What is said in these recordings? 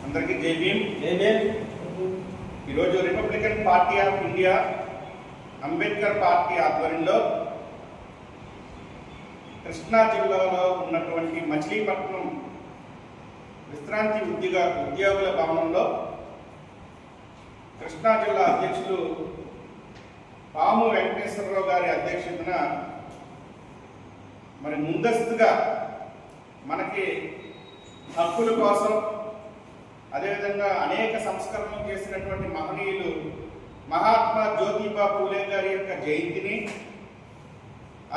అందరికీ జై భీమ్. ఈరోజు Republican party of India Ambedkar party ఆధ్వర్యంలో కృష్ణా జిల్లాలో ఉన్నటువంటి మచిలీపట్నం విశ్రాంతి ఉద్యోగుల భవనంలో కృష్ణా జిల్లా అధ్యక్షులు పాము వెంకటేశ్వరరావు గారి అధ్యక్షతన ముందస్తుగా మనకి హక్కుల కోసం అదేవిధంగా అనేక సంస్కరణలు చేసినటువంటి మహనీయులు మహాత్మా జ్యోతిబా పూలే గారి యొక్క జయంతిని,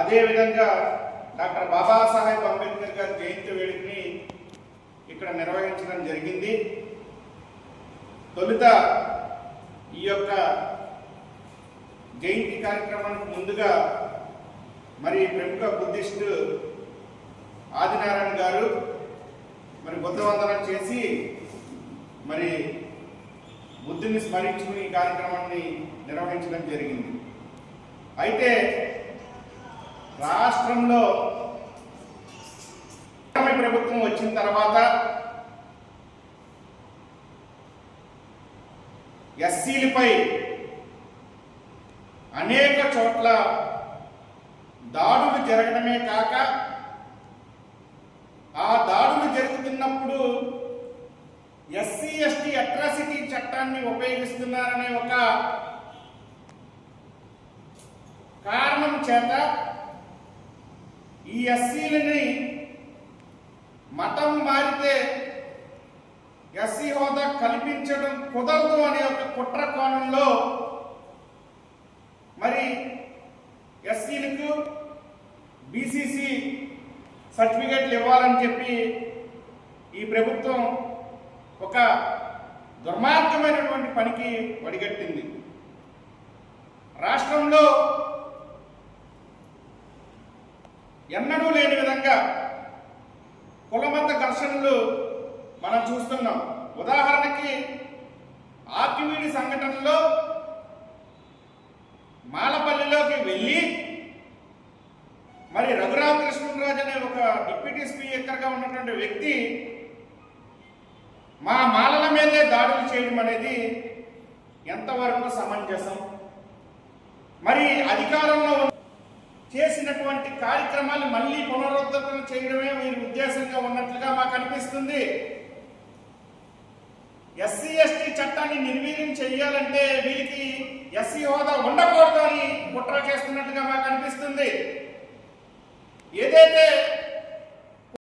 అదేవిధంగా డాక్టర్ బాబాసాహెబ్ అంబేద్కర్ గారి జయంతి వేడుకని ఇక్కడ నిర్వహించడం జరిగింది. తొలుత ఈ యొక్క జయంతి కార్యక్రమానికి ముందుగా ప్రముఖ బుద్ధిస్టు ఆదినారాయణ గారు బుద్ధవందనం చేసి బుద్ధుని స్మరించుకుని ఈ కార్యక్రమాన్ని నిర్వహించడం జరిగింది. అయితే రాష్ట్రంలో ప్రభుత్వం వచ్చిన తర్వాత ఎస్సీలపై అనేక చోట్ల దాడులు జరగడమే కాక ఆ దాడులు జరుగుతున్నప్పుడు ఎస్సీ ఎస్టీ అట్రాసిటీ చట్టాన్ని ఉపయోగిస్తున్నారనే ఒక కారణం చేత ఈ ఎస్సీలని మతం మారితే ఎస్సీ హోదా కల్పించడం కుదరదు అనే ఒక కుట్ర కోణంలో ఎస్సీలకు బీసీసీ సర్టిఫికేట్లు ఇవ్వాలని చెప్పి ఈ ప్రభుత్వం ఒక దుర్మార్గమైనటువంటి పనికి వడిగట్టింది. రాష్ట్రంలో ఎన్నడూ లేని విధంగా కులమత ఘర్షణలు మనం చూస్తున్నాం. ఉదాహరణకి ఆకివీడి సంఘటనలో మాలపల్లిలోకి వెళ్ళి రఘురామకృష్ణరాజు అనే ఒక డిప్యూటీ స్పీకర్గా ఉన్నటువంటి వ్యక్తి మా మాలల మీదే దాడులు చేయడం అనేది ఎంతవరకు సమంజసం? అధికారంలో చేసినటువంటి కార్యక్రమాలు మళ్ళీ పునరుద్ధరణ చేయడమే వీరి ఉద్దేశంగా ఉన్నట్లుగా మాకు అనిపిస్తుంది. ఎస్సీ ఎస్టీ చట్టాన్ని నిర్వీర్యం చేయాలంటే వీరికి ఎస్సీ హోదా ఉండకూడదు అని కుట్ర చేస్తున్నట్టుగా మాకు అనిపిస్తుంది. ఏదైతే